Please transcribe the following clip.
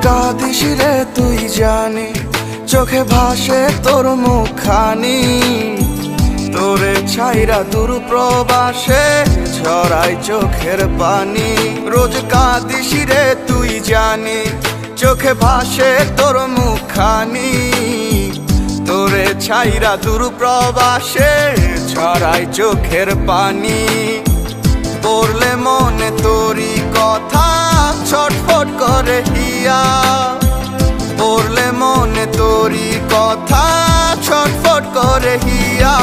কাঁদিস রে তুই জানি, চোখে ভাসে তোর মুখখানি। তোরে ছাইরা দূর প্রবাসে ঝরাই চোখের পানি। রোজ কাঁদিস রে তুই জানি, চোখে ভাসে তোর মুখখানি। তোরে ছাইরা দূর প্রবাসে ঝরাই চোখের পানি। পড়লে মনে তোরি কথা ছটফট করে হিয়া। পড়লে মনে তোরি কথা ছটফট করে হিয়া।